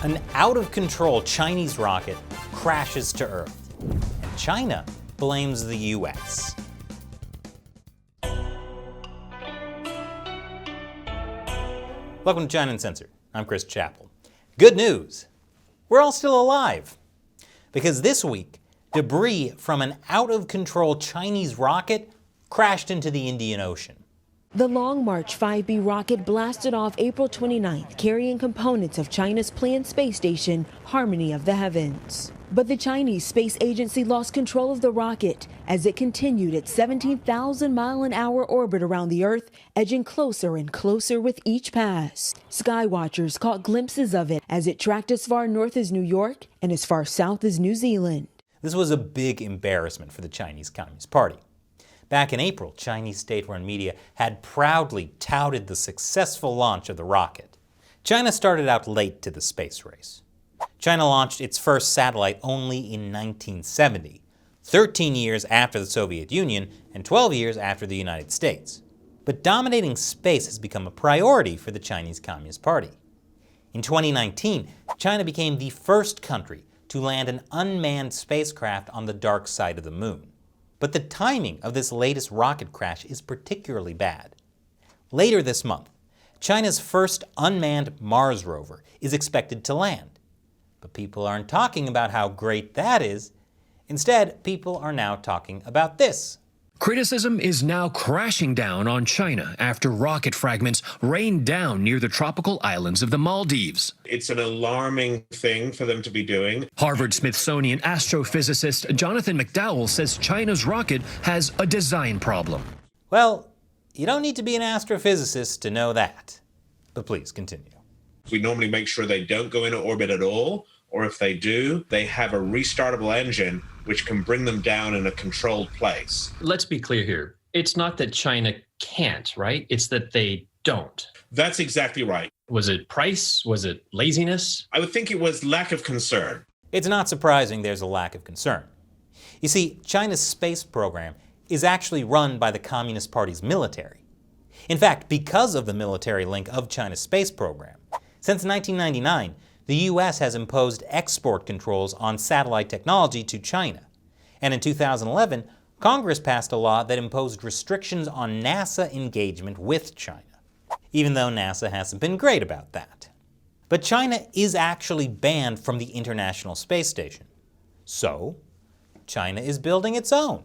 An out-of-control Chinese rocket crashes to Earth, and China blames the US. Welcome to China Uncensored. I'm Chris Chappell. Good news! We're all still alive. Because this week, debris from an out-of-control Chinese rocket crashed into the Indian Ocean. The Long March 5B rocket blasted off April 29th, carrying components of China's planned space station, Harmony of the Heavens. But the Chinese Space Agency lost control of the rocket as it continued its 17,000-mile-an-hour orbit around the Earth, edging closer and closer with each pass. Skywatchers caught glimpses of it as it tracked as far north as New York and as far south as New Zealand. This was a big embarrassment for the Chinese Communist Party. Back in April, Chinese state-run media had proudly touted the successful launch of the rocket. China started out late to the space race. China launched its first satellite only in 1970, 13 years after the Soviet Union and 12 years after the United States. But dominating space has become a priority for the Chinese Communist Party. In 2019, China became the first country to land an unmanned spacecraft on the dark side of the moon. But the timing of this latest rocket crash is particularly bad. Later this month, China's first unmanned Mars rover is expected to land. But people aren't talking about how great that is. Instead, people are now talking about this. Criticism is now crashing down on China after rocket fragments rained down near the tropical islands of the Maldives. It's an alarming thing for them to be doing. Harvard-Smithsonian astrophysicist Jonathan McDowell says China's rocket has a design problem. Well, you don't need to be an astrophysicist to know that. But please continue. We normally make sure they don't go into orbit at all, or if they do, they have a restartable engine which can bring them down in a controlled place. Let's be clear here. It's not that China can't, right? It's that they don't. That's exactly right. Was it price? Was it laziness? I would think it was lack of concern. It's not surprising there's a lack of concern. You see, China's space program is actually run by the Communist Party's military. In fact, because of the military link of China's space program, since 1999, the US has imposed export controls on satellite technology to China. And in 2011, Congress passed a law that imposed restrictions on NASA engagement with China, even though NASA hasn't been great about that. But China is actually banned from the International Space Station. So, China is building its own.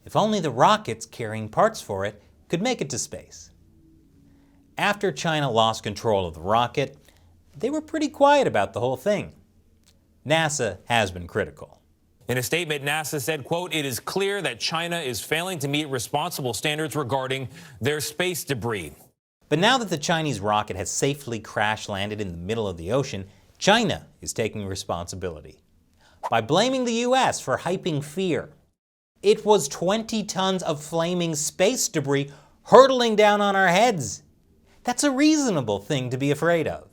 If only the rockets carrying parts for it could make it to space. After China lost control of the rocket, they were pretty quiet about the whole thing. NASA has been critical. In a statement, NASA said, quote, "It is clear that China is failing to meet responsible standards regarding their space debris." But now that the Chinese rocket has safely crash-landed in the middle of the ocean, China is taking responsibility by blaming the US for hyping fear. It was 20 tons of flaming space debris hurtling down on our heads. That's a reasonable thing to be afraid of.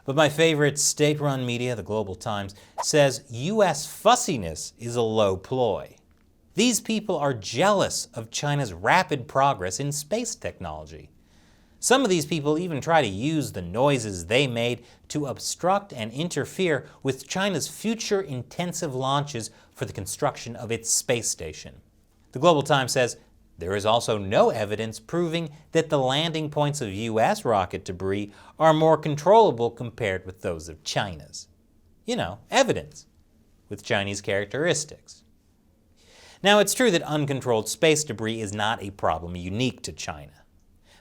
But my favorite state-run media, the Global Times, says US fussiness is a low ploy. These people are jealous of China's rapid progress in space technology. Some of these people even try to use the noises they made to obstruct and interfere with China's future intensive launches for the construction of its space station. The Global Times says, there is also no evidence proving that the landing points of US rocket debris are more controllable compared with those of China's. You know, evidence with Chinese characteristics. Now, it's true that uncontrolled space debris is not a problem unique to China.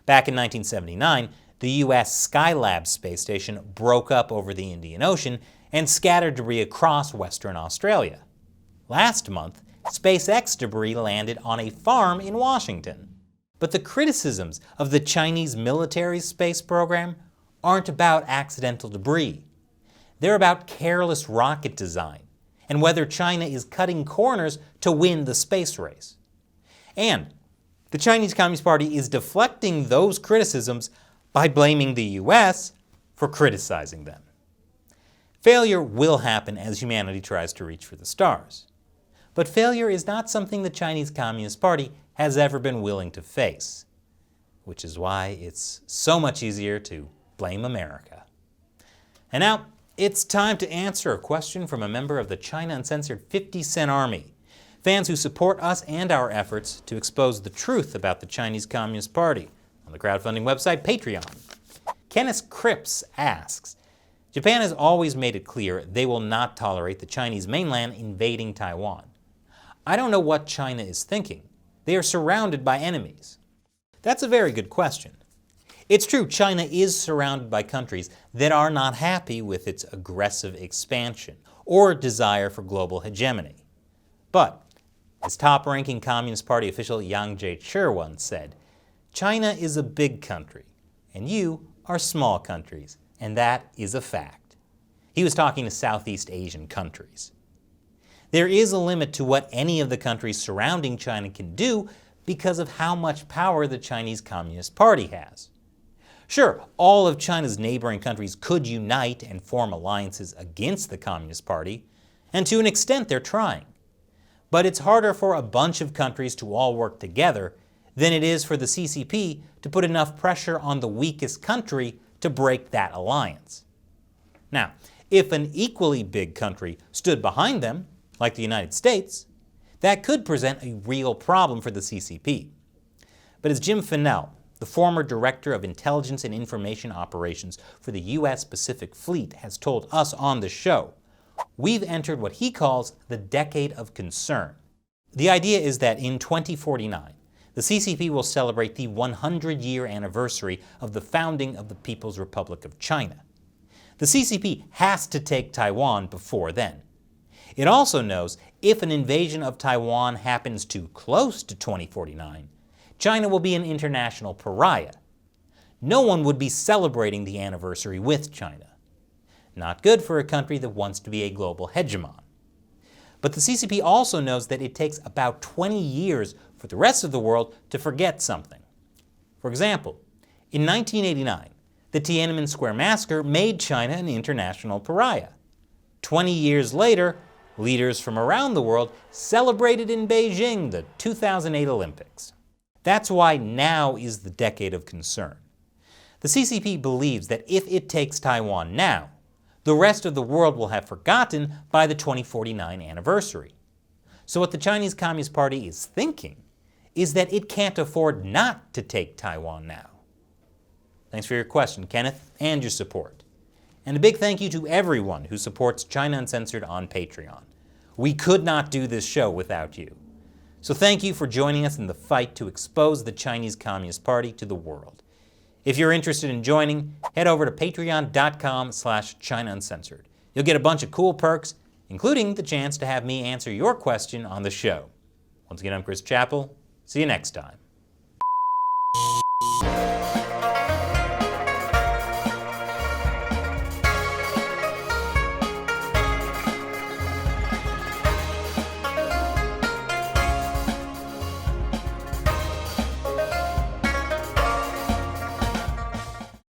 Back in 1979, the US Skylab space station broke up over the Indian Ocean and scattered debris across Western Australia. Last month, SpaceX debris landed on a farm in Washington. But the criticisms of the Chinese military's space program aren't about accidental debris. They're about careless rocket design and whether China is cutting corners to win the space race. And the Chinese Communist Party is deflecting those criticisms by blaming the US for criticizing them. Failure will happen as humanity tries to reach for the stars. But failure is not something the Chinese Communist Party has ever been willing to face, which is why it's so much easier to blame America. And now, it's time to answer a question from a member of the China Uncensored 50 Cent Army, fans who support us and our efforts to expose the truth about the Chinese Communist Party on the crowdfunding website Patreon. Kenneth Cripps asks, Japan has always made it clear they will not tolerate the Chinese mainland invading Taiwan. I don't know what China is thinking. They are surrounded by enemies. That's a very good question. It's true, China is surrounded by countries that are not happy with its aggressive expansion or desire for global hegemony. But, as top-ranking Communist Party official Yang Jiechi once said, China is a big country, and you are small countries, and that is a fact. He was talking to Southeast Asian countries. There is a limit to what any of the countries surrounding China can do because of how much power the Chinese Communist Party has. Sure, all of China's neighboring countries could unite and form alliances against the Communist Party, and to an extent they're trying. But it's harder for a bunch of countries to all work together than it is for the CCP to put enough pressure on the weakest country to break that alliance. Now, if an equally big country stood behind them, like the United States, that could present a real problem for the CCP. But as Jim Fennell, the former Director of Intelligence and Information Operations for the U.S. Pacific Fleet, has told us on the show, we've entered what he calls the Decade of Concern. The idea is that in 2049, the CCP will celebrate the 100-year anniversary of the founding of the People's Republic of China. The CCP has to take Taiwan before then. It also knows if an invasion of Taiwan happens too close to 2049, China will be an international pariah. No one would be celebrating the anniversary with China. Not good for a country that wants to be a global hegemon. But the CCP also knows that it takes about 20 years for the rest of the world to forget something. For example, in 1989, the Tiananmen Square massacre made China an international pariah. 20 years later, leaders from around the world celebrated in Beijing the 2008 Olympics. That's why now is the decade of concern. The CCP believes that if it takes Taiwan now, the rest of the world will have forgotten by the 2049 anniversary. So what the Chinese Communist Party is thinking is that it can't afford not to take Taiwan now. Thanks for your question, Kenneth, and your support. And a big thank you to everyone who supports China Uncensored on Patreon. We could not do this show without you. So thank you for joining us in the fight to expose the Chinese Communist Party to the world. If you're interested in joining, head over to patreon.com/China Uncensored. You'll get a bunch of cool perks, including the chance to have me answer your question on the show. Once again, I'm Chris Chappell. See you next time.